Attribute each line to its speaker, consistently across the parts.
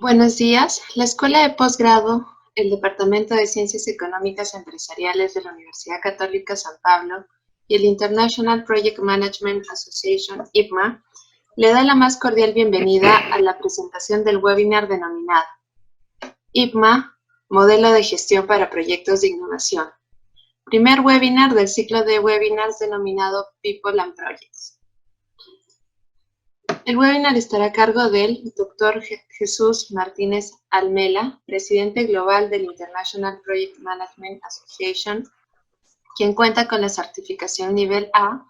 Speaker 1: Buenos días. La Escuela de Posgrado, el Departamento de Ciencias Económicas Empresariales de la Universidad Católica San Pablo y el International Project Management Association, IPMA, le da la más cordial bienvenida a la presentación del webinar denominado IPMA, Modelo de Gestión para Proyectos de Innovación. Primer webinar del ciclo de webinars denominado People and Projects. El webinar estará a cargo del Dr. Jesús Martínez Almela, presidente global del International Project Management Association, quien cuenta con la certificación nivel A,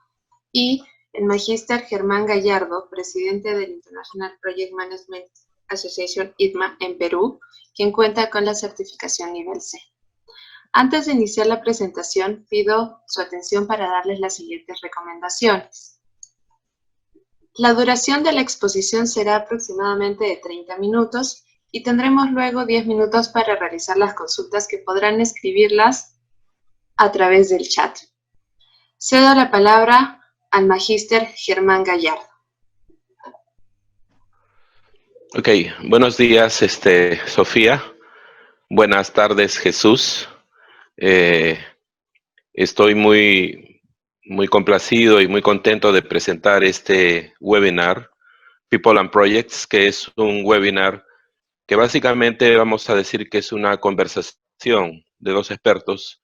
Speaker 1: y el Magíster Germán Gallardo, presidente del International Project Management Association ITMA en Perú, quien cuenta con la certificación nivel C. Antes de iniciar la presentación, pido su atención para darles las siguientes recomendaciones. La duración de la exposición será aproximadamente de 30 minutos y tendremos luego 10 minutos para realizar las consultas que podrán escribirlas a través del chat. Cedo la palabra al Magíster Germán Gallardo.
Speaker 2: Ok, buenos días, Sofía. Buenas tardes, Jesús. Estoy muy complacido y muy contento de presentar este webinar, People and Projects, que es un webinar que básicamente vamos a decir que es una conversación de dos expertos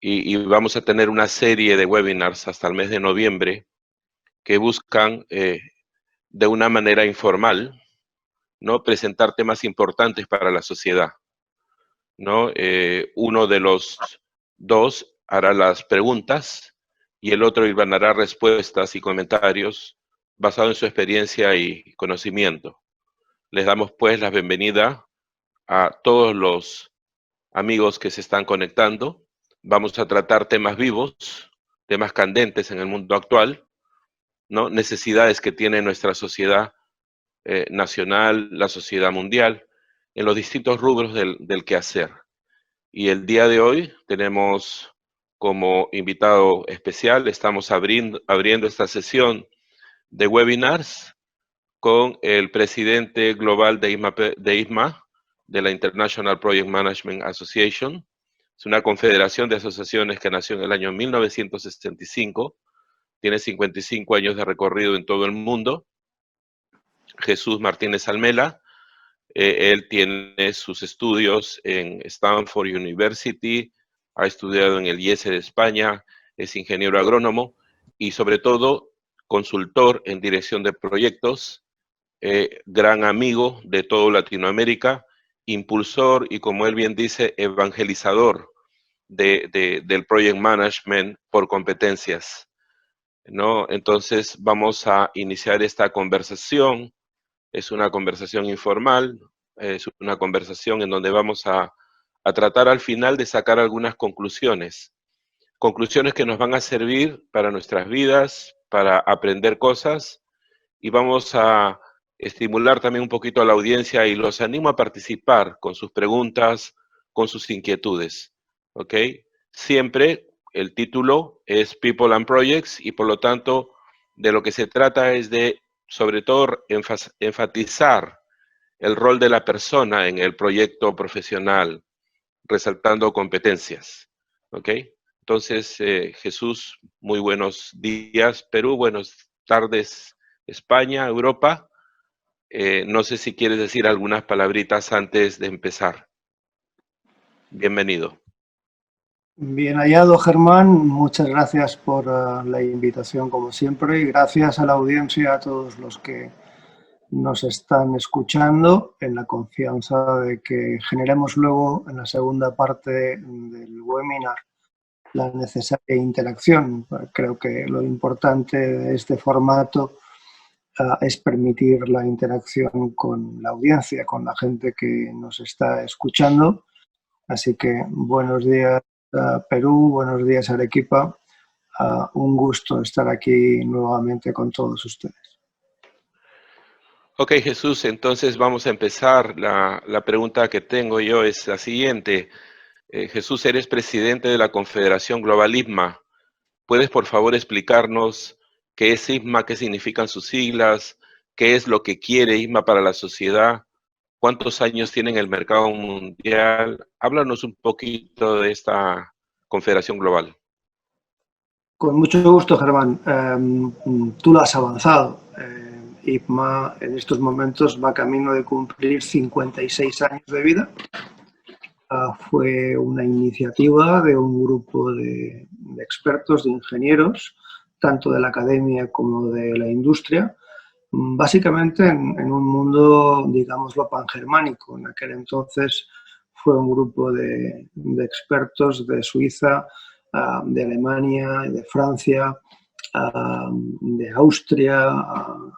Speaker 2: y vamos a tener una serie de webinars hasta el mes de noviembre que buscan de una manera informal, ¿no?, presentar temas importantes para la sociedad, ¿no? Uno de los dos hará las preguntas y el otro dará respuestas y comentarios basados en su experiencia y conocimiento. Les damos pues la bienvenida a todos los amigos que se están conectando. Vamos a tratar temas vivos, temas candentes en el mundo actual, ¿no?, necesidades que tiene nuestra sociedad nacional, la sociedad mundial, en los distintos rubros del quehacer. Y el día de hoy tenemos como invitado especial, estamos abriendo esta sesión de webinars con el presidente global de ITMA, de la International Project Management Association. Es una confederación de asociaciones que nació en el año 1965, tiene 55 años de recorrido en todo el mundo. Jesús Martínez Almela, él tiene sus estudios en Stanford University, ha estudiado en el IES de España, es ingeniero agrónomo y sobre todo consultor en dirección de proyectos, gran amigo de toda Latinoamérica, impulsor y, como él bien dice, evangelizador del Project Management por competencias, ¿no? Entonces vamos a iniciar esta conversación. Es una conversación informal, es una conversación en donde vamos a tratar al final de sacar algunas conclusiones que nos van a servir para nuestras vidas, para aprender cosas, y vamos a estimular también un poquito a la audiencia y los animo a participar con sus preguntas, con sus inquietudes, ¿ok? Siempre el título es People and Projects y por lo tanto de lo que se trata es de, sobre todo, enfatizar el rol de la persona en el proyecto profesional, resaltando competencias, ¿ok? Entonces, Jesús, muy buenos días, Perú, buenas tardes, España, Europa. No sé si quieres decir algunas palabritas antes de empezar. Bienvenido.
Speaker 3: Bien hallado, Germán. Muchas gracias por la invitación, como siempre, y gracias a la audiencia, a todos los que nos están escuchando, en la confianza de que generemos luego, en la segunda parte del webinar, la necesaria interacción. Creo que lo importante de este formato es permitir la interacción con la audiencia, con la gente que nos está escuchando. Así que buenos días a Perú, buenos días Arequipa. Un gusto estar aquí nuevamente con todos ustedes.
Speaker 2: Ok, Jesús, entonces vamos a empezar. La pregunta que tengo yo es la siguiente. Jesús, eres presidente de la Confederación Global ITMA. ¿Puedes, por favor, explicarnos qué es ITMA, qué significan sus siglas, qué es lo que quiere ITMA para la sociedad? ¿Cuántos años tiene en el mercado mundial? Háblanos un poquito de esta Confederación Global.
Speaker 3: Con mucho gusto, Germán. Tú lo has avanzado. IPMA en estos momentos va camino de cumplir 56 años de vida. Fue una iniciativa de un grupo de expertos, de ingenieros, tanto de la academia como de la industria, básicamente en un mundo, digámoslo, pangermánico. En aquel entonces fue un grupo de expertos de Suiza, de Alemania, de Francia, de Austria,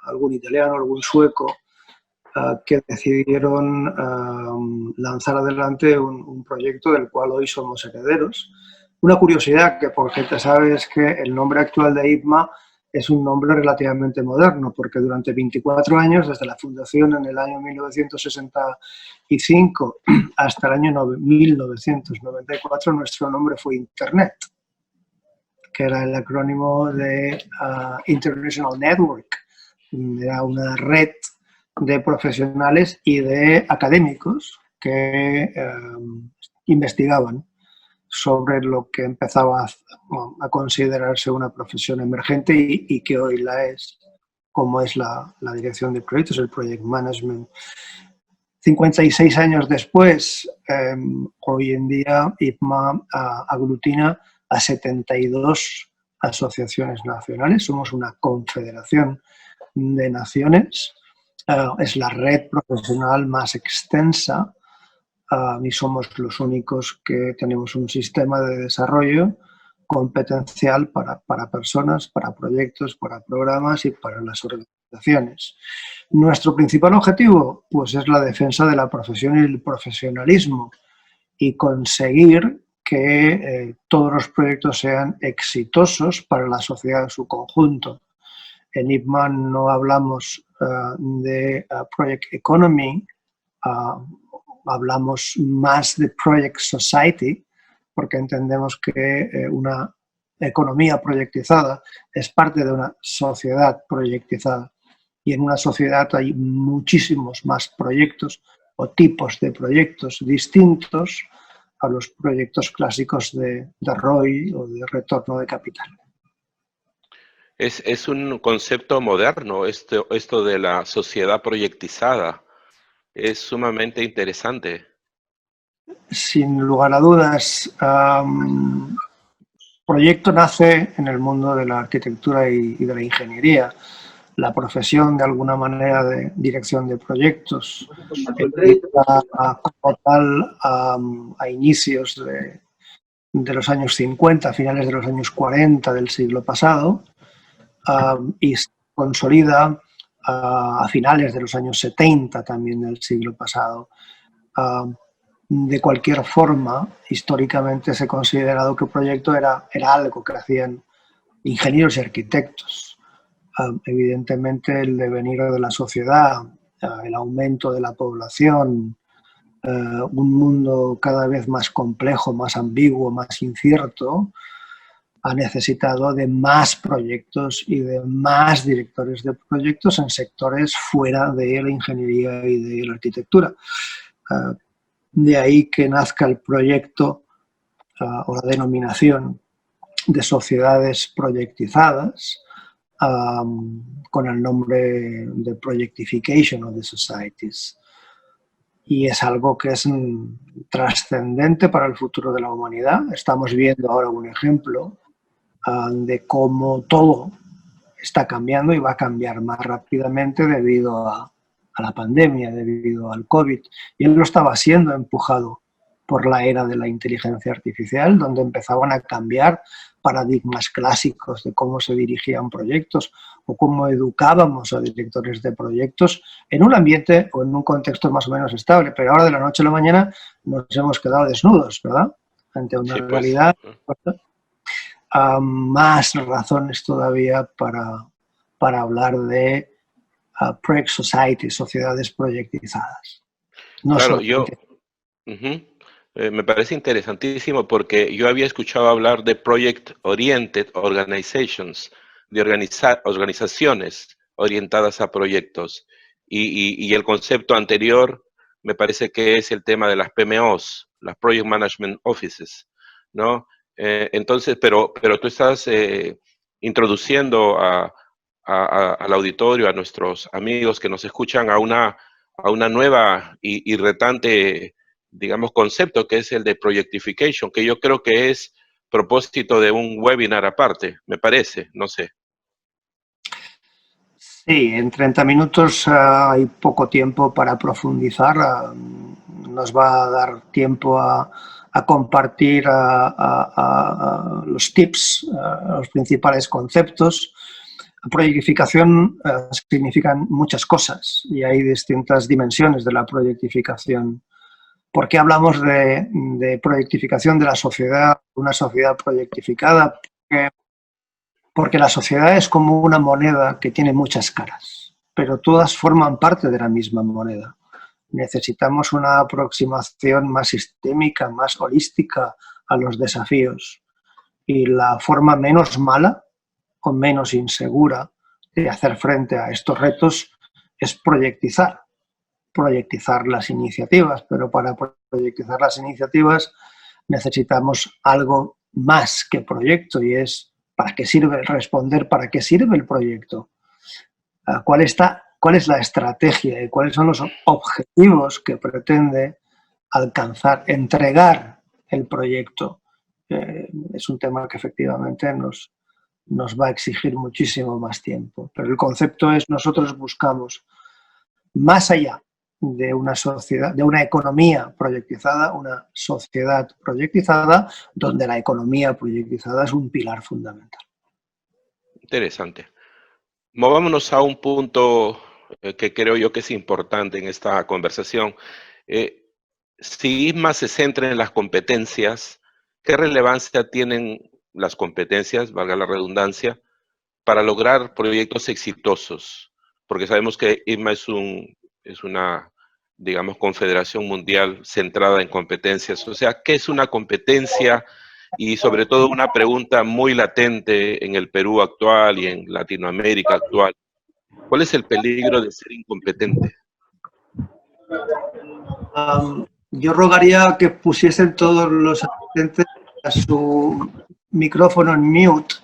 Speaker 3: algún italiano, algún sueco, que decidieron lanzar adelante un proyecto del cual hoy somos herederos. Una curiosidad que por gente sabe es que el nombre actual de IPMA es un nombre relativamente moderno, porque durante 24 años, desde la fundación en el año 1965 hasta el año 1994, nuestro nombre fue Internet, que era el acrónimo de International Network. Era una red de profesionales y de académicos que investigaban sobre lo que empezaba a considerarse una profesión emergente y que hoy la es, como es la dirección de proyectos, el project management. 56 años después, hoy en día IPMA aglutina a 72 asociaciones nacionales. Somos una confederación de naciones. Es la red profesional más extensa y somos los únicos que tenemos un sistema de desarrollo competencial para personas, para proyectos, para programas y para las organizaciones. Nuestro principal objetivo, pues, es la defensa de la profesión y el profesionalismo y conseguir que todos los proyectos sean exitosos para la sociedad en su conjunto. En IPMA no hablamos de Project Economy, hablamos más de Project Society, porque entendemos que una economía proyectizada es parte de una sociedad proyectizada. Y en una sociedad hay muchísimos más proyectos o tipos de proyectos distintos a los proyectos clásicos de ROI o de retorno de capital.
Speaker 2: Es un concepto moderno esto de la sociedad proyectizada. Es sumamente interesante.
Speaker 3: Sin lugar a dudas, proyecto nace en el mundo de la arquitectura y de la ingeniería. La profesión, de alguna manera, de dirección de proyectos empieza como tal a inicios de los años 50, finales de los años 40 del siglo pasado, y se consolida a finales de los años 70 también del siglo pasado. De cualquier forma, históricamente se ha considerado que el proyecto era algo que hacían ingenieros y arquitectos. Evidentemente, el devenir de la sociedad, el aumento de la población, un mundo cada vez más complejo, más ambiguo, más incierto, ha necesitado de más proyectos y de más directores de proyectos en sectores fuera de la ingeniería y de la arquitectura. De ahí que nazca el proyecto o la denominación de sociedades proyectizadas, con el nombre de Projectification of the Societies. Y es algo que es trascendente para el futuro de la humanidad. Estamos viendo ahora un ejemplo de cómo todo está cambiando y va a cambiar más rápidamente debido a la pandemia, debido al COVID. Y él lo estaba siendo empujado por la era de la inteligencia artificial, donde empezaban a cambiar paradigmas clásicos de cómo se dirigían proyectos o cómo educábamos a directores de proyectos en un ambiente o en un contexto más o menos estable. Pero ahora, de la noche a la mañana, nos hemos quedado desnudos, ¿verdad? Ante una realidad. Más razones todavía para hablar de Project Society, sociedades proyectizadas. No
Speaker 2: claro,
Speaker 3: solamente...
Speaker 2: me parece interesantísimo porque yo había escuchado hablar de Project Oriented Organizations, de organizaciones orientadas a proyectos. Y el concepto anterior me parece que es el tema de las PMOs, las Project Management Offices, ¿no? Entonces, pero tú estás introduciendo al auditorio, a nuestros amigos que nos escuchan a una nueva y retante, digamos, concepto, que es el de Projectification, que yo creo que es propósito de un webinar aparte, me parece, no sé.
Speaker 3: Sí, en 30 minutos hay poco tiempo para profundizar. Nos va a dar tiempo a compartir los tips, los principales conceptos. Proyectificación significan muchas cosas y hay distintas dimensiones de la proyectificación. ¿Por qué hablamos de proyectificación de la sociedad, una sociedad proyectificada? Porque la sociedad es como una moneda que tiene muchas caras, pero todas forman parte de la misma moneda. Necesitamos una aproximación más sistémica, más holística a los desafíos. Y la forma menos mala o menos insegura de hacer frente a estos retos es proyectizar las iniciativas, pero para proyectizar las iniciativas necesitamos algo más que proyecto y es ¿para qué sirve? Responder ¿para qué sirve el proyecto? ¿Cuál es la estrategia y cuáles son los objetivos que pretende alcanzar, entregar el proyecto? Es un tema que efectivamente nos va a exigir muchísimo más tiempo. Pero el concepto es, nosotros buscamos más allá de una sociedad, de una economía proyectizada, una sociedad proyectizada, donde la economía proyectizada es un pilar fundamental.
Speaker 2: Interesante. Movámonos a un punto que creo yo que es importante en esta conversación. Si ISMA se centra en las competencias, ¿qué relevancia tienen las competencias, valga la redundancia, para lograr proyectos exitosos? Porque sabemos que ISMA es una, digamos, confederación mundial centrada en competencias. O sea, ¿qué es una competencia? Y sobre todo una pregunta muy latente en el Perú actual y en Latinoamérica actual. ¿Cuál es el peligro de ser incompetente?
Speaker 3: Yo rogaría que pusiesen todos los asistentes a su micrófono en mute,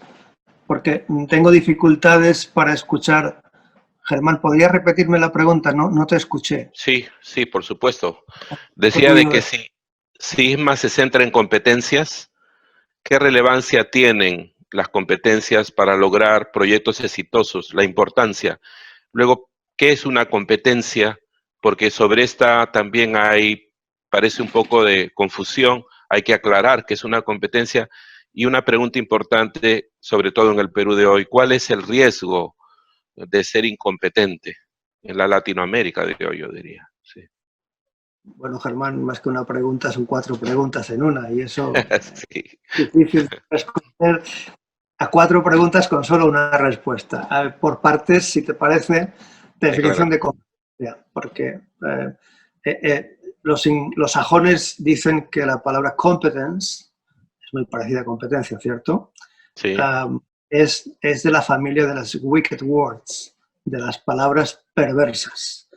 Speaker 3: porque tengo dificultades para escuchar. Germán, ¿podrías repetirme la pregunta? No te escuché.
Speaker 2: Sí, por supuesto. Decía de que si ISMA se centra en competencias, ¿qué relevancia tienen las competencias para lograr proyectos exitosos? La importancia. Luego, ¿qué es una competencia? Porque sobre esta también parece un poco de confusión. Hay que aclarar qué es una competencia. Y una pregunta importante, sobre todo en el Perú de hoy, ¿cuál es el riesgo de ser incompetente en la Latinoamérica de hoy, yo diría? Sí.
Speaker 3: Bueno, Germán, más que una pregunta, son 4 preguntas en una y eso
Speaker 2: Sí.
Speaker 3: es difícil responder a 4 preguntas con solo una respuesta. Por partes, si te parece, definición de competencia, porque los sajones dicen que la palabra competence es muy parecida a competencia, ¿cierto?
Speaker 2: Sí.
Speaker 3: Es de la familia de las wicked words, de las palabras perversas.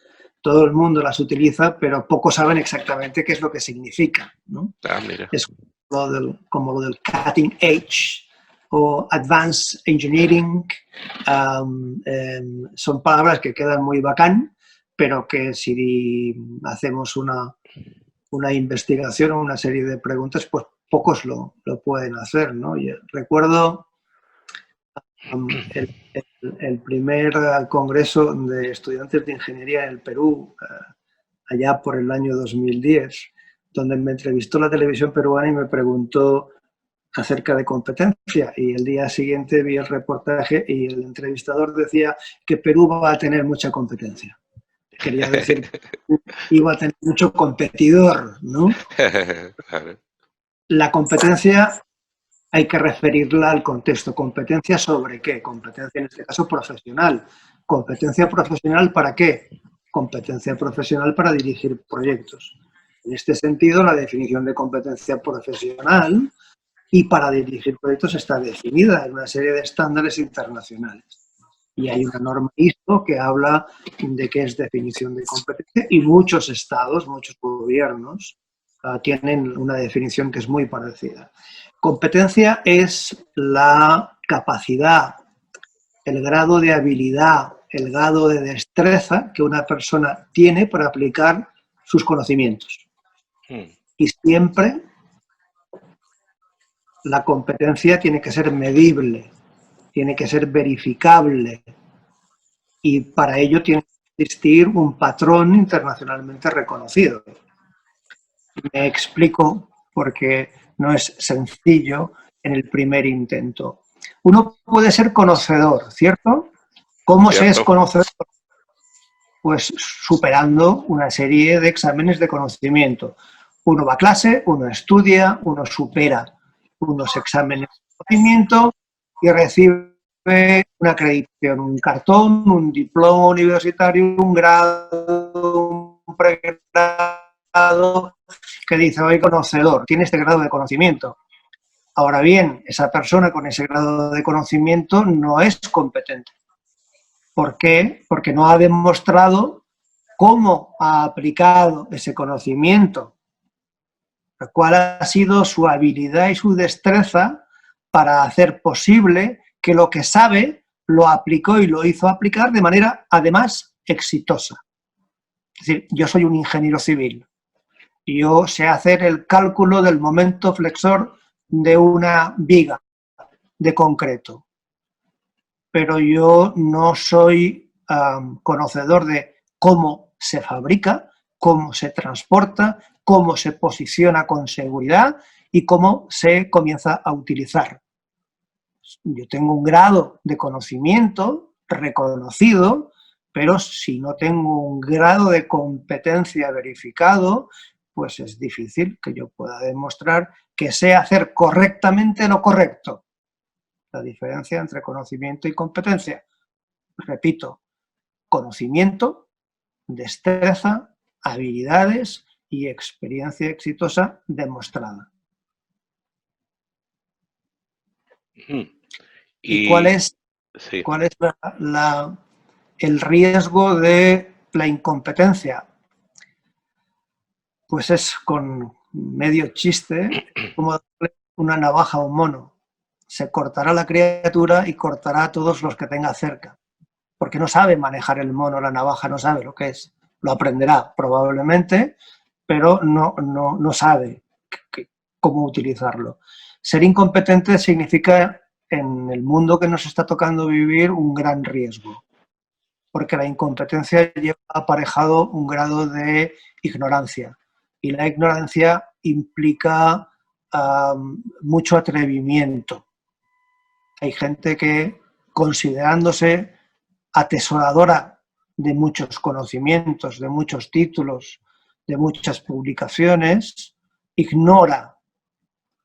Speaker 3: Todo el mundo las utiliza, pero pocos saben exactamente qué es lo que significa, ¿no?
Speaker 2: Mira.
Speaker 3: Es como lo del cutting edge o advanced engineering. Son palabras que quedan muy bacán, pero que si hacemos una investigación o una serie de preguntas, pues pocos lo pueden hacer, ¿no? Y recuerdo el primer congreso de estudiantes de ingeniería en el Perú, allá por el año 2010, donde me entrevistó la televisión peruana y me preguntó acerca de competencia. Y el día siguiente vi el reportaje y el entrevistador decía que Perú va a tener mucha competencia. Quería decir que iba a tener mucho competidor, ¿no? La competencia hay que referirla al contexto. ¿Competencia sobre qué? Competencia, en este caso, profesional. ¿Competencia profesional para qué? Competencia profesional para dirigir proyectos. En este sentido, la definición de competencia profesional y para dirigir proyectos está definida en una serie de estándares internacionales. Y hay una norma ISO que habla de qué es definición de competencia y muchos estados, muchos gobiernos tienen una definición que es muy parecida. Competencia es la capacidad, el grado de habilidad, el grado de destreza que una persona tiene para aplicar sus conocimientos. Y siempre la competencia tiene que ser medible, tiene que ser verificable y para ello tiene que existir un patrón internacionalmente reconocido. Me explico porque no es sencillo en el primer intento. Uno puede ser conocedor, ¿cierto? ¿Cómo se es conocedor? Pues superando una serie de exámenes de conocimiento. Uno va a clase, uno estudia, uno supera unos exámenes de conocimiento y recibe una acreditación, un cartón, un diploma universitario, un grado, un pregrado, que dice, hoy conocedor, tiene este grado de conocimiento. Ahora bien, esa persona con ese grado de conocimiento no es competente. ¿Por qué? Porque no ha demostrado cómo ha aplicado ese conocimiento, cuál ha sido su habilidad y su destreza para hacer posible que lo que sabe lo aplicó y lo hizo aplicar de manera, además, exitosa. Es decir, yo soy un ingeniero civil y yo sé hacer el cálculo del momento flexor de una viga de concreto, pero yo no soy conocedor de cómo se fabrica, cómo se transporta, cómo se posiciona con seguridad y cómo se comienza a utilizar. Yo tengo un grado de conocimiento reconocido, pero si no tengo un grado de competencia verificado, pues es difícil que yo pueda demostrar que sé hacer correctamente lo correcto. La diferencia entre conocimiento y competencia. Repito, conocimiento, destreza, habilidades y experiencia exitosa demostrada. ¿Y cuál es el riesgo de la incompetencia? Pues es con medio chiste, como darle una navaja a un mono. Se cortará la criatura y cortará a todos los que tenga cerca, porque no sabe manejar el mono, la navaja, no sabe lo que es. Lo aprenderá probablemente, pero no sabe cómo utilizarlo. Ser incompetente significa, en el mundo que nos está tocando vivir, un gran riesgo, porque la incompetencia lleva aparejado un grado de ignorancia, y la ignorancia implica mucho atrevimiento. Hay gente que, considerándose atesoradora de muchos conocimientos, de muchos títulos, de muchas publicaciones, ignora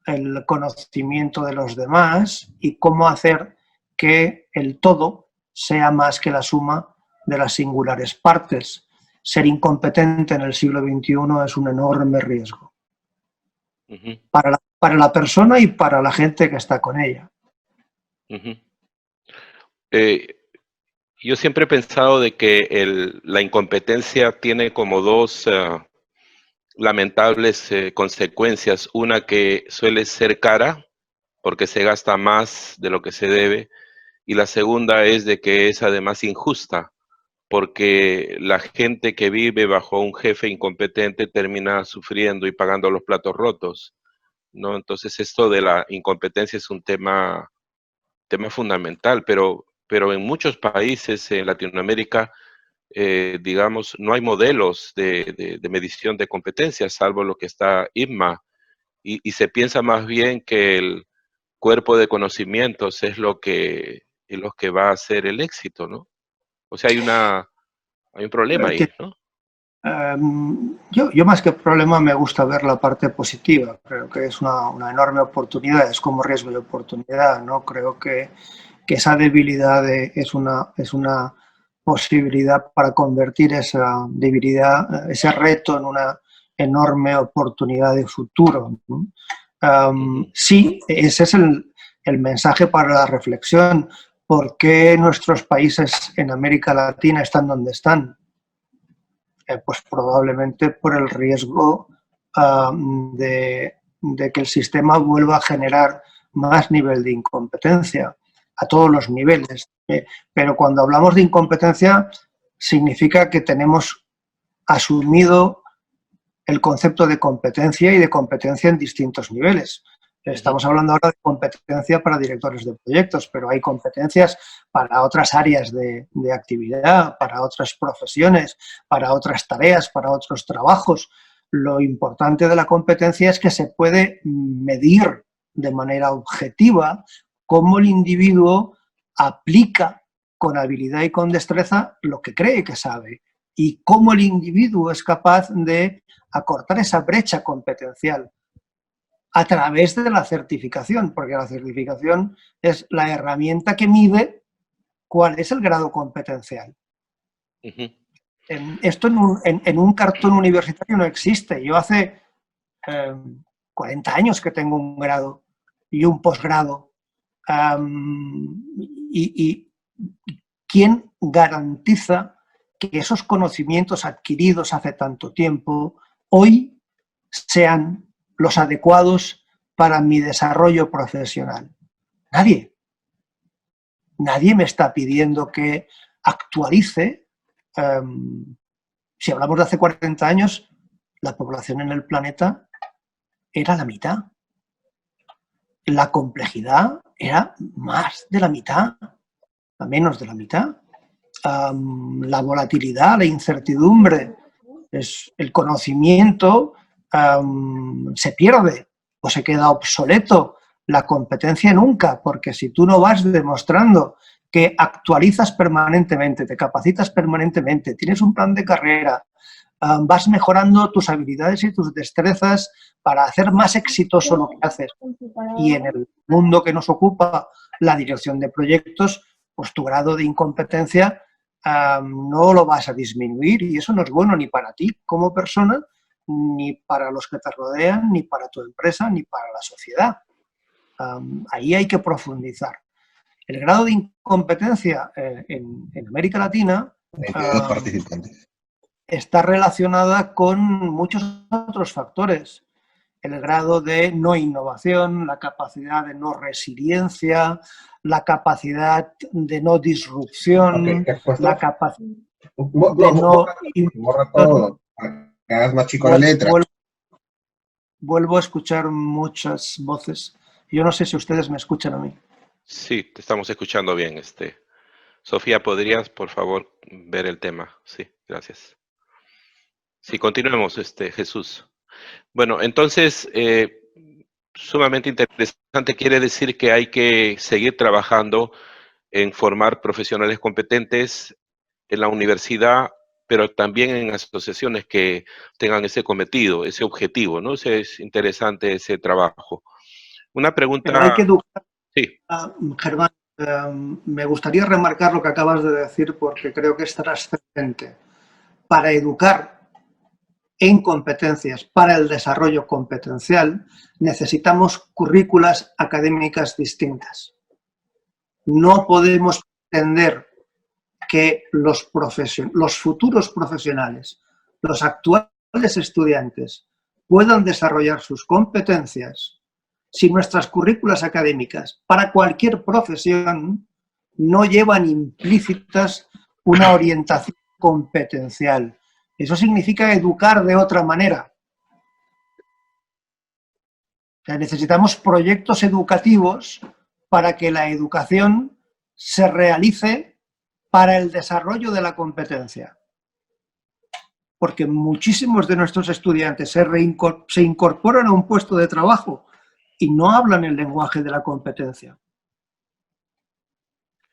Speaker 3: el conocimiento de los demás y cómo hacer que el todo sea más que la suma de las singulares partes. Ser incompetente en el siglo XXI es un enorme riesgo para la persona y para la gente que está con ella.
Speaker 2: Yo siempre he pensado de que la incompetencia tiene como dos lamentables consecuencias. Una que suele ser cara, porque se gasta más de lo que se debe, y la segunda es de que es además injusta, porque la gente que vive bajo un jefe incompetente termina sufriendo y pagando los platos rotos, ¿no? Entonces esto de la incompetencia es un tema fundamental, pero en muchos países en Latinoamérica, digamos, no hay modelos de medición de competencias, salvo lo que está INMA, y se piensa más bien que el cuerpo de conocimientos es lo que va a hacer el éxito, ¿no? O sea, hay un problema ahí, ¿no?
Speaker 3: Yo más que problema me gusta ver la parte positiva. Creo que es una enorme oportunidad, es como riesgo y oportunidad, ¿no? Creo que esa debilidad es una posibilidad para convertir esa debilidad, ese reto, en una enorme oportunidad de futuro, ¿no? Sí, ese es el mensaje para la reflexión. ¿Por qué nuestros países en América Latina están donde están? Pues probablemente por el riesgo de que el sistema vuelva a generar más nivel de incompetencia a todos los niveles. Pero cuando hablamos de incompetencia significa que tenemos asumido el concepto de competencia y de competencia en distintos niveles. Estamos hablando ahora de competencia para directores de proyectos, pero hay competencias para otras áreas de actividad, para otras profesiones, para otras tareas, para otros trabajos. Lo importante de la competencia es que se puede medir de manera objetiva cómo el individuo aplica con habilidad y con destreza lo que cree que sabe y cómo el individuo es capaz de acortar esa brecha competencial a través de la certificación, porque la certificación es la herramienta que mide cuál es el grado competencial. Esto en un cartón universitario no existe. Yo hace 40 años que tengo un grado y un posgrado. Y ¿quién garantiza que esos conocimientos adquiridos hace tanto tiempo hoy sean los adecuados para mi desarrollo profesional? Nadie. Nadie me está pidiendo que actualice. Si hablamos de hace 40 años, la población en el planeta era la mitad. La complejidad era más de la mitad, a menos de la mitad. La volatilidad, la incertidumbre, el conocimiento se pierde o se queda obsoleto. La competencia nunca, porque si tú no vas demostrando que actualizas permanentemente, te capacitas permanentemente, tienes un plan de carrera, vas mejorando tus habilidades y tus destrezas para hacer más exitoso lo que haces. Y en el mundo que nos ocupa, la dirección de proyectos, pues tu grado de incompetencia no lo vas a disminuir, y eso no es bueno ni para ti como persona, ni para los que te rodean, ni para tu empresa, ni para la sociedad. Ahí hay que profundizar. El grado de incompetencia en América Latina está relacionada con muchos otros factores. El grado de no innovación, la capacidad de no resiliencia, la capacidad de no disrupción, la capacidad de no...
Speaker 4: Borra todo, que hagas más chico la letra.
Speaker 3: Vuelvo a escuchar muchas voces. Yo no sé si ustedes me escuchan a mí.
Speaker 2: Sí, te estamos escuchando bien. Sofía, ¿podrías, por favor, ver el tema? Sí, gracias. Sí, continuemos, Jesús. Bueno, entonces, sumamente interesante. Quiere decir que hay que seguir trabajando en formar profesionales competentes en la universidad, pero también en asociaciones que tengan ese cometido, ese objetivo, ¿no? Es interesante ese trabajo. Una pregunta...
Speaker 3: Pero hay que educar.
Speaker 2: Sí.
Speaker 3: Germán, me gustaría remarcar lo que acabas de decir porque creo que es trascendente. Para educar en competencias, para el desarrollo competencial, necesitamos currículas académicas distintas. No podemos pretender que los futuros profesionales, los actuales estudiantes, puedan desarrollar sus competencias si nuestras currículas académicas para cualquier profesión no llevan implícitas una orientación competencial. Eso significa educar de otra manera. O sea, necesitamos proyectos educativos para que la educación se realice para el desarrollo de la competencia. Porque muchísimos de nuestros estudiantes se incorporan a un puesto de trabajo y no hablan el lenguaje de la competencia.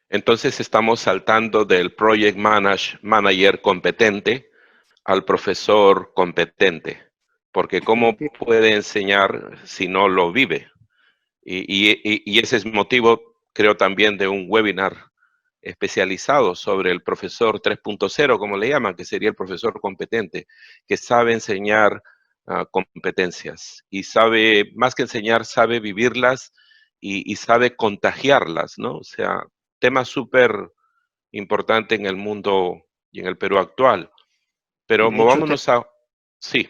Speaker 2: Entonces estamos saltando del project manager competente al profesor competente, porque ¿cómo puede enseñar si no lo vive? Y ese es motivo, creo, también de un webinar especializado sobre el profesor 3.0, como le llaman, que sería el profesor competente, que sabe enseñar competencias y sabe, más que enseñar, sabe vivirlas y sabe contagiarlas, ¿no? O sea, tema súper importante en el mundo y en el Perú actual. Pero movámonos a... Sí.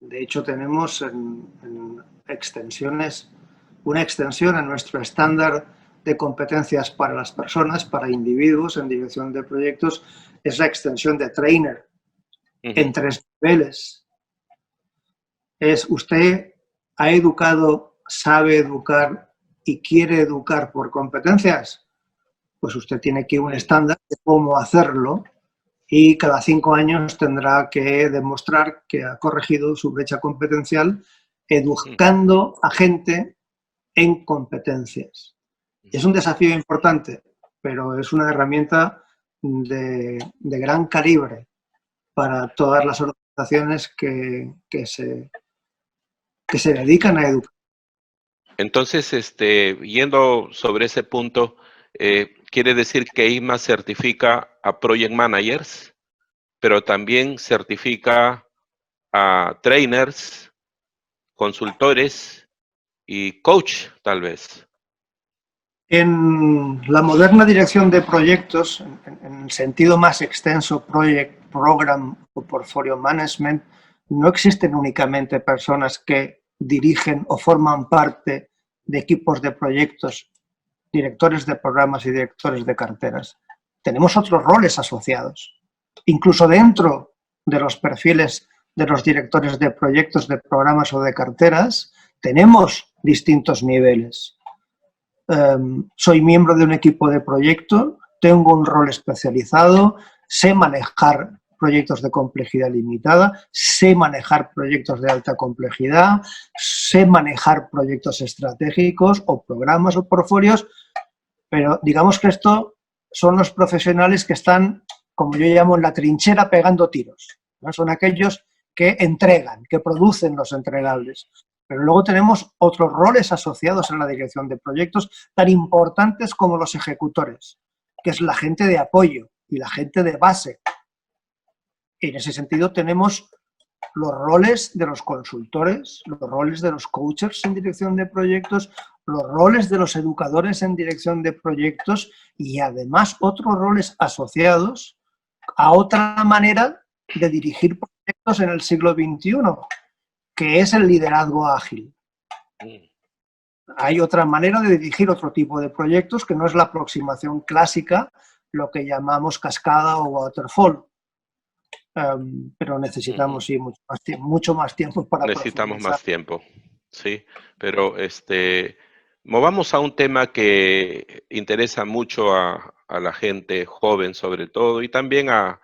Speaker 3: De hecho, tenemos en extensiones, una extensión en nuestro estándar de competencias para las personas, para individuos en dirección de proyectos, es la extensión de trainer en 3 niveles. Es usted ha educado, sabe educar y quiere educar por competencias, pues usted tiene que ir a un estándar de cómo hacerlo y cada 5 años tendrá que demostrar que ha corregido su brecha competencial educando a gente en competencias. Es un desafío importante, pero es una herramienta de gran calibre para todas las organizaciones que se dedican a educar.
Speaker 2: Entonces, yendo sobre ese punto, quiere decir que ISMA certifica a Project Managers, pero también certifica a trainers, consultores y coach, tal vez.
Speaker 3: En la moderna dirección de proyectos, en el sentido más extenso, Project, Program o Portfolio Management, no existen únicamente personas que dirigen o forman parte de equipos de proyectos, directores de programas y directores de carteras. Tenemos otros roles asociados. Incluso dentro de los perfiles de los directores de proyectos, de programas o de carteras, tenemos distintos niveles. Soy miembro de un equipo de proyecto, tengo un rol especializado, sé manejar proyectos de complejidad limitada, sé manejar proyectos de alta complejidad, sé manejar proyectos estratégicos o programas o portfolios, pero digamos que esto son los profesionales que están, como yo llamo, en la trinchera pegando tiros, ¿no? Son aquellos que entregan, que producen los entregables. Pero luego tenemos otros roles asociados en la dirección de proyectos tan importantes como los ejecutores, que es la gente de apoyo y la gente de base. En ese sentido tenemos los roles de los consultores, los roles de los coaches en dirección de proyectos, los roles de los educadores en dirección de proyectos y además otros roles asociados a otra manera de dirigir proyectos en el siglo XXI, que es el liderazgo ágil. Hay otra manera de dirigir otro tipo de proyectos que no es la aproximación clásica, lo que llamamos cascada o waterfall. Pero necesitamos sí, mucho más tiempo para
Speaker 2: necesitamos más tiempo, sí. Pero movamos a un tema que interesa mucho a la gente joven sobre todo y también a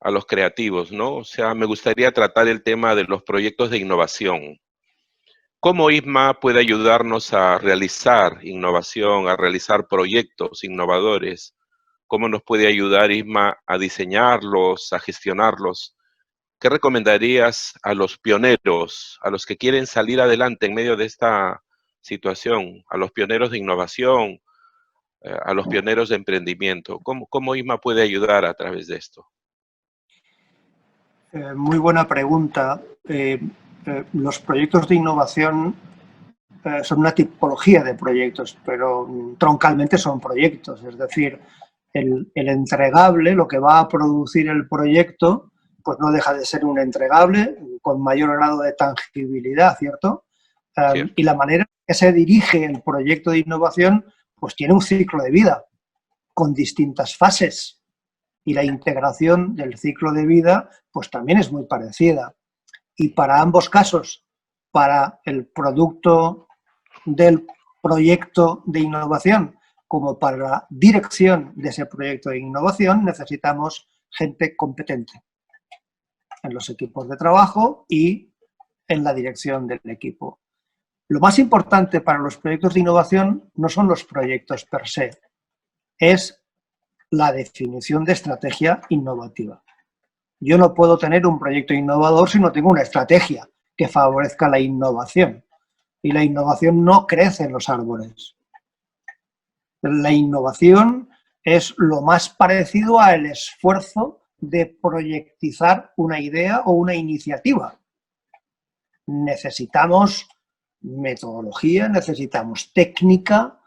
Speaker 2: los creativos, ¿no? O sea, me gustaría tratar el tema de los proyectos de innovación. ¿Cómo ISMA puede ayudarnos a realizar innovación, a realizar proyectos innovadores? ¿Cómo nos puede ayudar ISMA a diseñarlos, a gestionarlos? ¿Qué recomendarías a los pioneros, a los que quieren salir adelante en medio de esta situación, a los pioneros de innovación, a los pioneros de emprendimiento? ¿Cómo ISMA puede ayudar a través de esto?
Speaker 3: Muy buena pregunta. Los proyectos de innovación son una tipología de proyectos, pero troncalmente son proyectos. Es decir, el entregable, lo que va a producir el proyecto, pues no deja de ser un entregable con mayor grado de tangibilidad, ¿cierto? Y la manera en que se dirige el proyecto de innovación, pues tiene un ciclo de vida con distintas fases. Y la integración del ciclo de vida, pues también es muy parecida. Y para ambos casos, para el producto del proyecto de innovación como para la dirección de ese proyecto de innovación, necesitamos gente competente en los equipos de trabajo y en la dirección del equipo. Lo más importante para los proyectos de innovación no son los proyectos per se, es la definición de estrategia innovativa. Yo no puedo tener un proyecto innovador si no tengo una estrategia que favorezca la innovación. Y la innovación no crece en los árboles. La innovación es lo más parecido al esfuerzo de proyectizar una idea o una iniciativa. Necesitamos metodología, necesitamos técnica,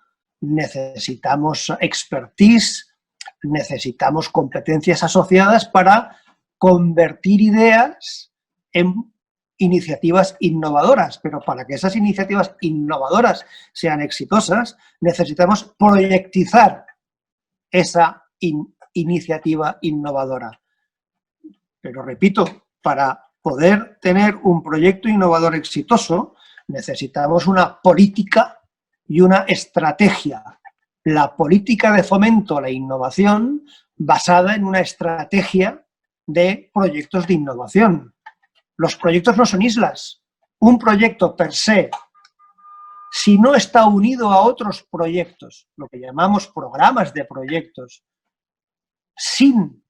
Speaker 3: necesitamos expertise, necesitamos competencias asociadas para convertir ideas en iniciativas innovadoras, pero para que esas iniciativas innovadoras sean exitosas, necesitamos proyectizar esa iniciativa innovadora. Pero repito, para poder tener un proyecto innovador exitoso, necesitamos una política y una estrategia. La política de fomento a la innovación basada en una estrategia de proyectos de innovación. Los proyectos no son islas. Un proyecto per se, si no está unido a otros proyectos, lo que llamamos programas de proyectos, sin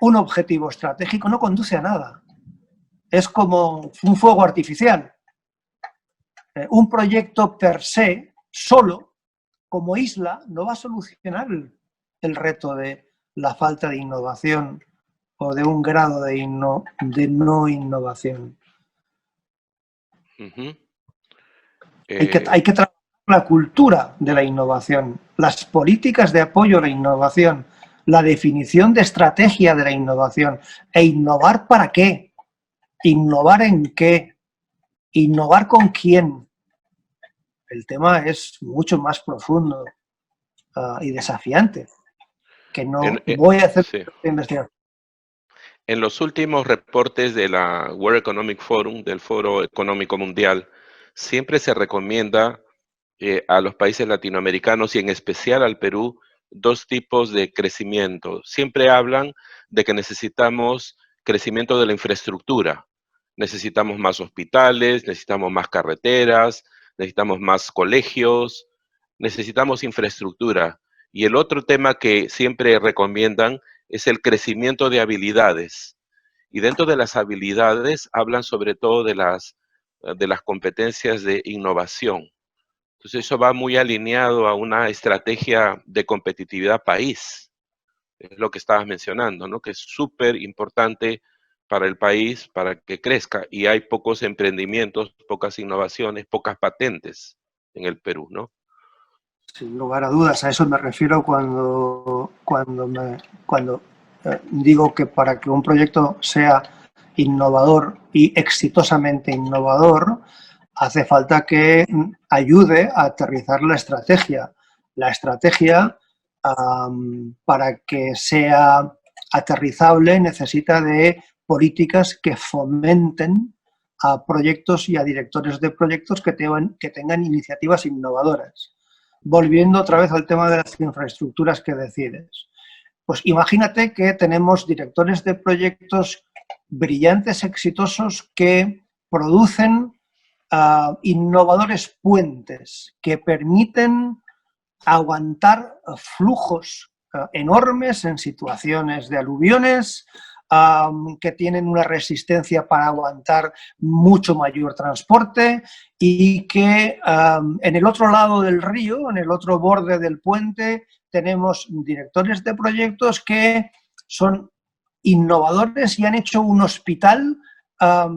Speaker 3: un objetivo estratégico, no conduce a nada. Es como un fuego artificial. Un proyecto per se, solo, como isla, no va a solucionar el reto de la falta de innovación o de un grado de no innovación.
Speaker 2: Uh-huh.
Speaker 3: Hay que trabajar la cultura de la innovación, las políticas de apoyo a la innovación, la definición de estrategia de la innovación. ¿E innovar para qué? ¿Innovar en qué? ¿Innovar con quién? El tema es mucho más profundo y desafiante, que no voy a hacer investigación.
Speaker 2: En los últimos reportes de la World Economic Forum, del Foro Económico Mundial, siempre se recomienda a los países latinoamericanos y en especial al Perú, dos tipos de crecimiento. Siempre hablan de que necesitamos crecimiento de la infraestructura. Necesitamos más hospitales, necesitamos más carreteras, necesitamos más colegios, necesitamos infraestructura. Y el otro tema que siempre recomiendan es el crecimiento de habilidades. Y dentro de las habilidades hablan sobre todo de las competencias de innovación. Entonces eso va muy alineado a una estrategia de competitividad país. Es lo que estabas mencionando, ¿no? Que es súper importante para el país, para que crezca. Y hay pocos emprendimientos, pocas innovaciones, pocas patentes en el Perú, ¿no?
Speaker 3: Sin lugar a dudas, a eso me refiero cuando digo que para que un proyecto sea innovador y exitosamente innovador, hace falta que ayude a aterrizar la estrategia. La estrategia, para que sea aterrizable, necesita de políticas que fomenten a proyectos y a directores de proyectos que tengan iniciativas innovadoras. Volviendo otra vez al tema de las infraestructuras que decides. Pues imagínate que tenemos directores de proyectos brillantes, exitosos, que producen innovadores puentes que permiten aguantar flujos enormes en situaciones de aluviones, que tienen una resistencia para aguantar mucho mayor transporte y que en el otro lado del río, en el otro borde del puente, tenemos directores de proyectos que son innovadores y han hecho un hospital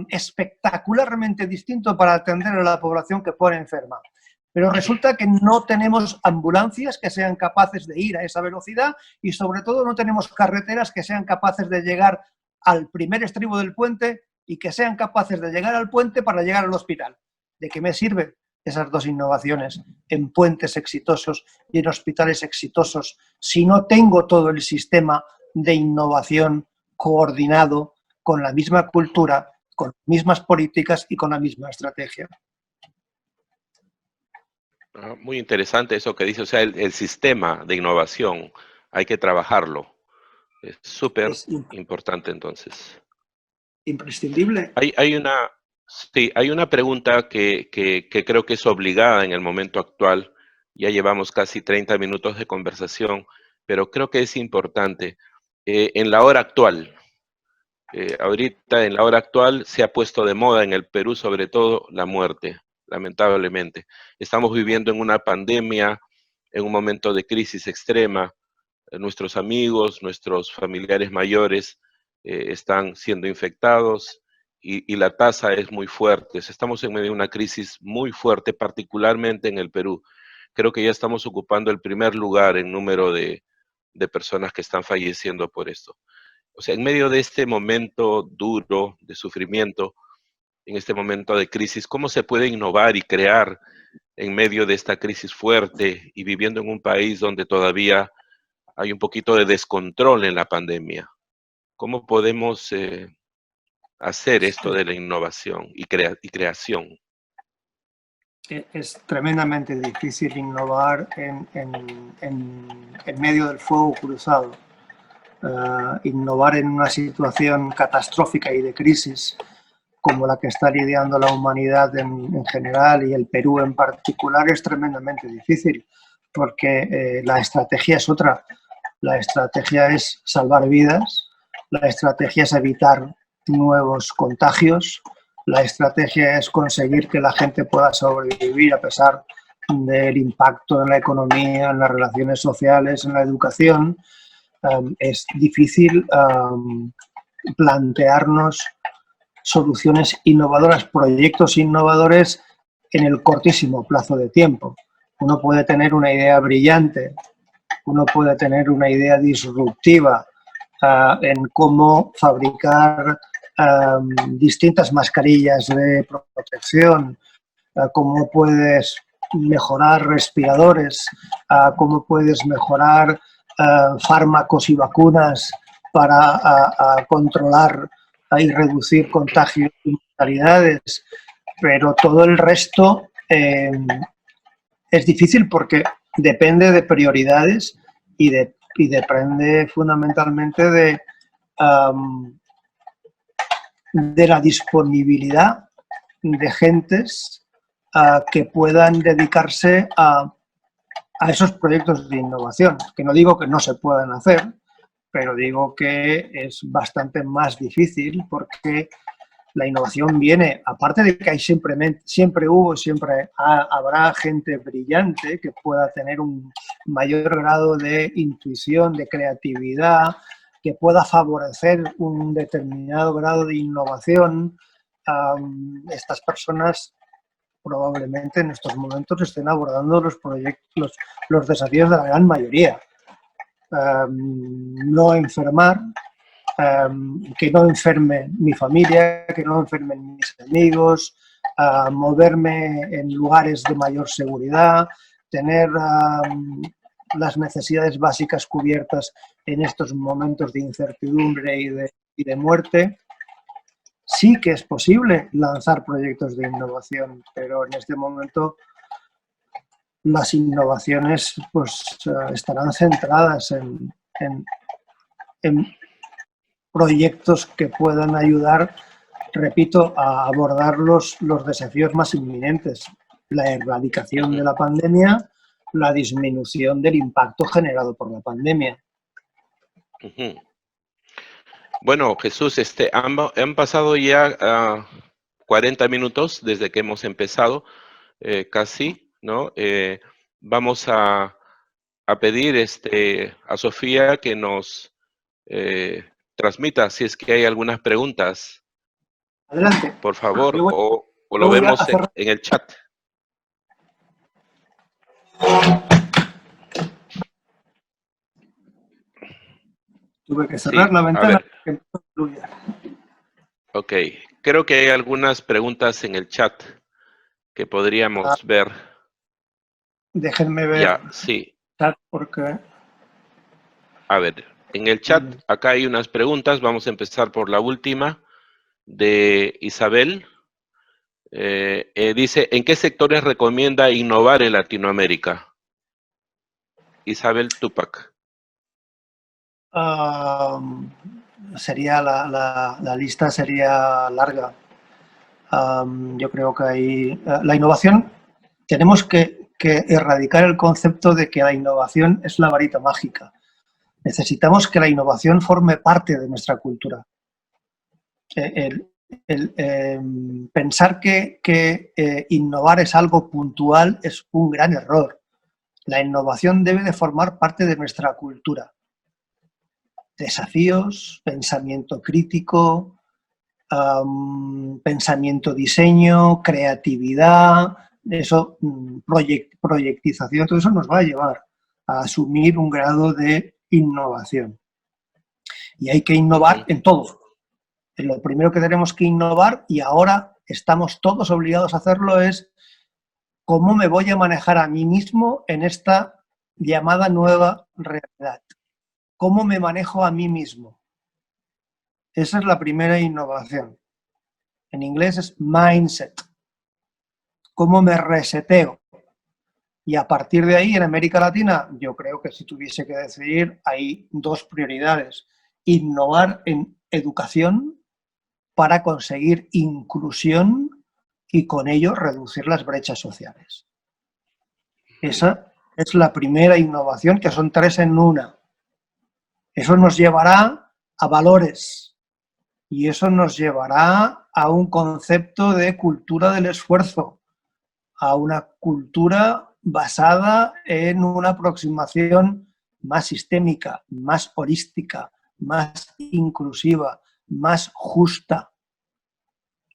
Speaker 3: espectacularmente distinto para atender a la población que pone enferma. Pero resulta que no tenemos ambulancias que sean capaces de ir a esa velocidad y sobre todo no tenemos carreteras que sean capaces de llegar al primer estribo del puente y que sean capaces de llegar al puente para llegar al hospital. ¿De qué me sirven esas dos innovaciones en puentes exitosos y en hospitales exitosos si no tengo todo el sistema de innovación coordinado con la misma cultura, con las mismas políticas y con la misma estrategia?
Speaker 2: Muy interesante eso que dice, o sea, el sistema de innovación, hay que trabajarlo. Es súper importante entonces.
Speaker 3: Imprescindible.
Speaker 2: Hay una pregunta que creo que es obligada en el momento actual. Ya llevamos casi 30 minutos de conversación, pero creo que es importante. En la hora actual, ahorita en la hora actual se ha puesto de moda en el Perú sobre todo la muerte, lamentablemente. Estamos viviendo en una pandemia, en un momento de crisis extrema. Nuestros amigos, nuestros familiares mayores están siendo infectados y la tasa es muy fuerte. Estamos en medio de una crisis muy fuerte, particularmente en el Perú. creo que ya estamos ocupando el primer lugar en número de personas que están falleciendo por esto. O sea, en medio de este momento duro de sufrimiento, en este momento de crisis, ¿cómo se puede innovar y crear en medio de esta crisis fuerte y viviendo en un país donde todavía hay un poquito de descontrol en la pandemia? ¿Cómo podemos hacer esto de la innovación y creación?
Speaker 3: Es tremendamente difícil innovar en medio del fuego cruzado. Innovar en una situación catastrófica y de crisis como la que está lidiando la humanidad en general y el Perú en particular es tremendamente difícil, porque la estrategia es otra. La estrategia es salvar vidas, la estrategia es evitar nuevos contagios, la estrategia es conseguir que la gente pueda sobrevivir a pesar del impacto en la economía, en las relaciones sociales, en la educación. Es difícil plantearnos soluciones innovadoras, proyectos innovadores en el cortísimo plazo de tiempo. Uno puede tener una idea brillante, uno puede tener una idea disruptiva en cómo fabricar distintas mascarillas de protección, cómo puedes mejorar respiradores, cómo puedes mejorar fármacos y vacunas para controlar y reducir contagios y mortalidades, pero todo el resto es difícil porque depende de prioridades y depende fundamentalmente de la disponibilidad de gentes que puedan dedicarse a esos proyectos de innovación, que no digo que no se puedan hacer, pero digo que es bastante más difícil porque la innovación viene, aparte de que hay siempre hubo, siempre habrá gente brillante que pueda tener un mayor grado de intuición, de creatividad, que pueda favorecer un determinado grado de innovación. Estas personas probablemente en estos momentos estén abordando los proyectos, los desafíos de la gran mayoría. No enfermar, que no enferme mi familia, que no enfermen mis amigos, moverme en lugares de mayor seguridad, tener las necesidades básicas cubiertas en estos momentos de incertidumbre y de muerte. Sí que es posible lanzar proyectos de innovación, pero en este momento las innovaciones pues, estarán centradas en proyectos que puedan ayudar, repito, a abordar los desafíos más inminentes. La erradicación de la pandemia, la disminución del impacto generado por la pandemia.
Speaker 2: Bueno, Jesús, han pasado ya 40 minutos desde que hemos empezado, casi, ¿no? Vamos a pedir a Sofía que nos transmita si es que hay algunas preguntas.
Speaker 3: Adelante.
Speaker 2: Por favor, o lo vemos en el chat.
Speaker 3: Tuve que cerrar la ventana.
Speaker 2: Ok, creo que hay algunas preguntas en el chat que podríamos ver.
Speaker 3: Déjenme ver.
Speaker 2: Ya, sí.
Speaker 3: Chat porque...
Speaker 2: A ver, en el chat acá hay unas preguntas. Vamos a empezar por la última de Isabel. Dice, ¿en qué sectores recomienda innovar en Latinoamérica? Isabel Tupac.
Speaker 3: Sería la lista sería larga. Yo creo que hay... la innovación, tenemos que erradicar el concepto de que la innovación es la varita mágica. Necesitamos que la innovación forme parte de nuestra cultura. Pensar que innovar es algo puntual es un gran error. La innovación debe de formar parte de nuestra cultura. Desafíos, pensamiento crítico, pensamiento diseño, creatividad, eso, proyectización, todo eso nos va a llevar a asumir un grado de innovación. Y hay que innovar en todo. Lo primero que tenemos que innovar, y ahora estamos todos obligados a hacerlo, es cómo me voy a manejar a mí mismo en esta llamada nueva realidad. ¿Cómo me manejo a mí mismo? Esa es la primera innovación. En inglés es mindset. ¿Cómo me reseteo? Y a partir de ahí, en América Latina, yo creo que si tuviese que decidir, hay dos prioridades. Innovar en educación para conseguir inclusión y con ello reducir las brechas sociales. Esa es la primera innovación, que son tres en una. Eso nos llevará a valores y eso nos llevará a un concepto de cultura del esfuerzo, a una cultura basada en una aproximación más sistémica, más holística, más inclusiva, más justa.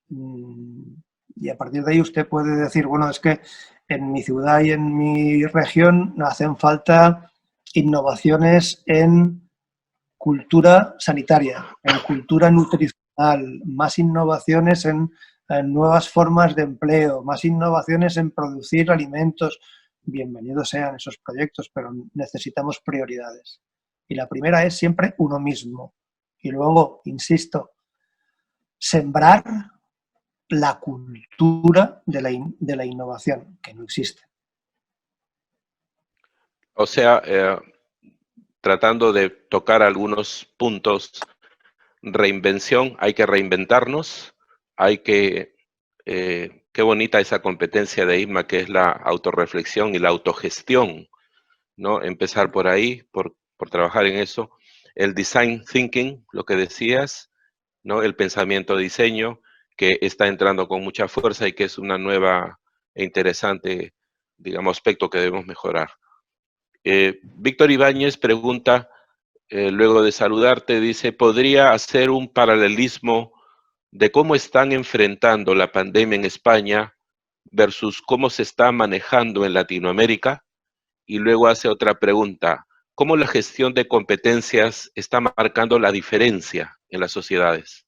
Speaker 3: Y a partir de ahí usted puede decir, bueno, es que en mi ciudad y en mi región hacen falta innovaciones en cultura sanitaria, en cultura nutricional, más innovaciones en nuevas formas de empleo, más innovaciones en producir alimentos. Bienvenidos sean esos proyectos, pero necesitamos prioridades. Y la primera es siempre uno mismo. Y luego, insisto, sembrar la cultura de la innovación, que no existe.
Speaker 2: O sea, tratando de tocar algunos puntos, reinvención, hay que reinventarnos, hay que, qué bonita esa competencia de Isma, que es la autorreflexión y la autogestión, ¿no? Empezar por ahí, por trabajar en eso. El design thinking, lo que decías, ¿no? El pensamiento diseño, que está entrando con mucha fuerza y que es una nueva e interesante, digamos, aspecto que debemos mejorar. Víctor Ibáñez pregunta, luego de saludarte, dice, ¿podría hacer un paralelismo de cómo están enfrentando la pandemia en España versus cómo se está manejando en Latinoamérica? Y luego hace otra pregunta, ¿cómo la gestión de competencias está marcando la diferencia en las sociedades?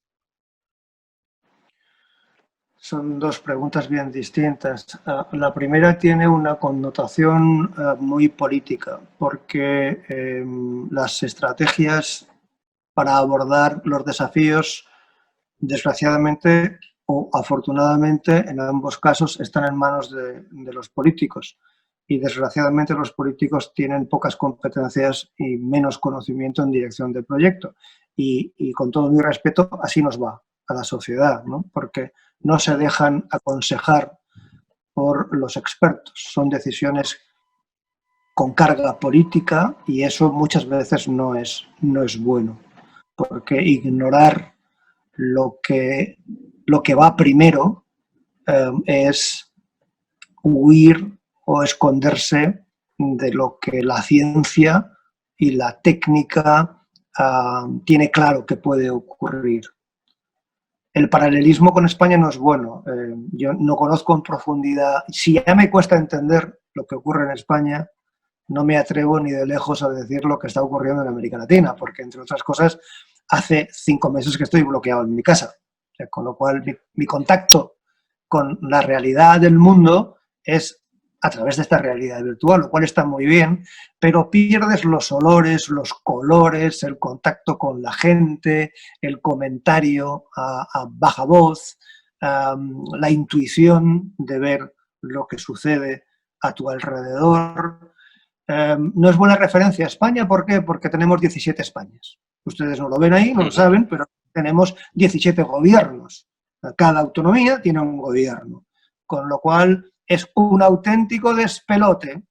Speaker 3: Son dos preguntas bien distintas. La primera tiene una connotación muy política, porque las estrategias para abordar los desafíos, desgraciadamente o afortunadamente, en ambos casos, están en manos de los políticos. Y desgraciadamente los políticos tienen pocas competencias y menos conocimiento en dirección del proyecto. Y con todo mi respeto, así nos va a la sociedad, ¿no? Porque no se dejan aconsejar por los expertos. Son decisiones con carga política y eso muchas veces no es bueno, porque ignorar lo que va primero es huir o esconderse de lo que la ciencia y la técnica tiene claro que puede ocurrir. El paralelismo con España no es bueno. Yo no conozco en profundidad. Si ya me cuesta entender lo que ocurre en España, no me atrevo ni de lejos a decir lo que está ocurriendo en América Latina, porque, entre otras cosas, hace 5 meses que estoy bloqueado en mi casa. O sea, con lo cual, mi contacto con la realidad del mundo es a través de esta realidad virtual, lo cual está muy bien, pero pierdes los olores, los colores, el contacto con la gente, el comentario a baja voz, la intuición de ver lo que sucede a tu alrededor. No es buena referencia a España, ¿por qué? Porque tenemos 17 Españas. Ustedes no lo ven ahí, no lo saben, pero tenemos 17 gobiernos. Cada autonomía tiene un gobierno, con lo cual es un auténtico despelote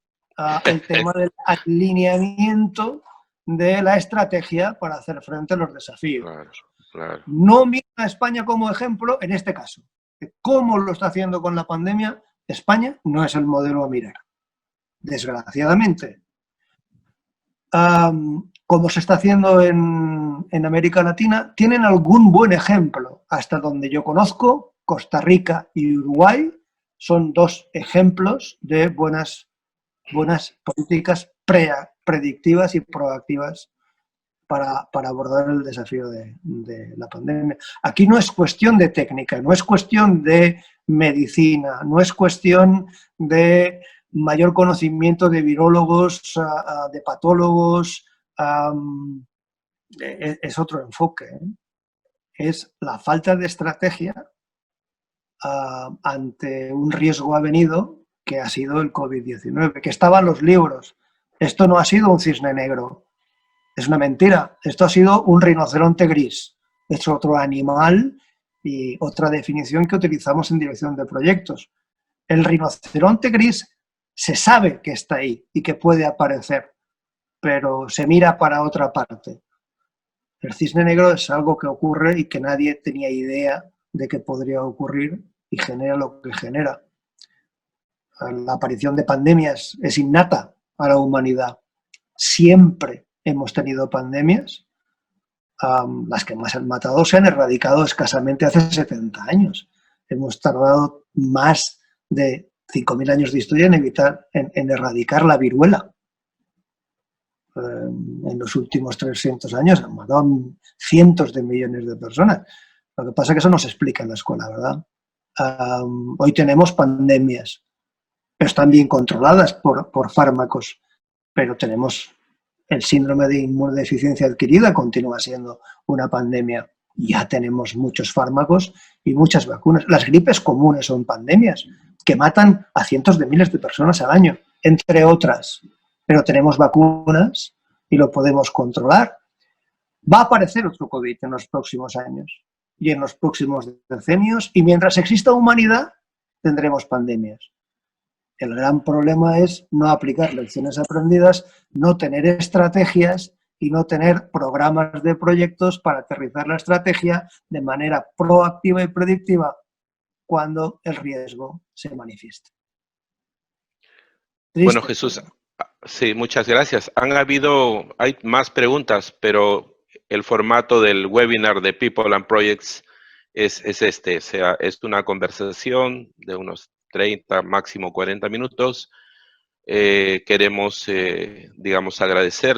Speaker 3: el tema del alineamiento de la estrategia para hacer frente a los desafíos.
Speaker 2: Claro, claro.
Speaker 3: No mira a España como ejemplo en este caso. ¿Cómo lo está haciendo con la pandemia? España no es el modelo a mirar, desgraciadamente. Como se está haciendo en América Latina, tienen algún buen ejemplo. Hasta donde yo conozco, Costa Rica y Uruguay son dos ejemplos de buenas políticas predictivas y proactivas para abordar el desafío de la pandemia. Aquí no es cuestión de técnica, no es cuestión de medicina, no es cuestión de mayor conocimiento de virólogos, de patólogos, es otro enfoque, ¿eh? Es la falta de estrategia ante un riesgo avenido que ha sido el COVID-19, que estaba en los libros. Esto no ha sido un cisne negro, es una mentira. Esto ha sido un rinoceronte gris. Es otro animal y otra definición que utilizamos en dirección de proyectos. El rinoceronte gris se sabe que está ahí y que puede aparecer, pero se mira para otra parte. El cisne negro es algo que ocurre y que nadie tenía idea de que podría ocurrir y genera lo que genera. La aparición de pandemias es innata a la humanidad. Siempre hemos tenido pandemias. Las que más han matado se han erradicado escasamente hace 70 años. Hemos tardado más de 5.000 años de historia en erradicar la viruela. En los últimos 300 años han matado cientos de millones de personas. Lo que pasa es que eso no se explica en la escuela, ¿verdad? Hoy tenemos pandemias, pero están bien controladas por fármacos, pero tenemos el síndrome de inmunodeficiencia adquirida, continúa siendo una pandemia. Ya tenemos muchos fármacos y muchas vacunas. Las gripes comunes son pandemias que matan a cientos de miles de personas al año, entre otras. Pero tenemos vacunas y lo podemos controlar. Va a aparecer otro COVID en los próximos años y en los próximos decenios, y mientras exista humanidad tendremos pandemias. El gran problema es no aplicar lecciones aprendidas, no tener estrategias y no tener programas de proyectos para aterrizar la estrategia de manera proactiva y predictiva cuando el riesgo se manifieste.
Speaker 2: Bueno, Jesús, sí, muchas gracias. Hay más preguntas, pero el formato del webinar de People and Projects es este, o sea, es una conversación de unos 30, máximo 40 minutos. Queremos, digamos, agradecer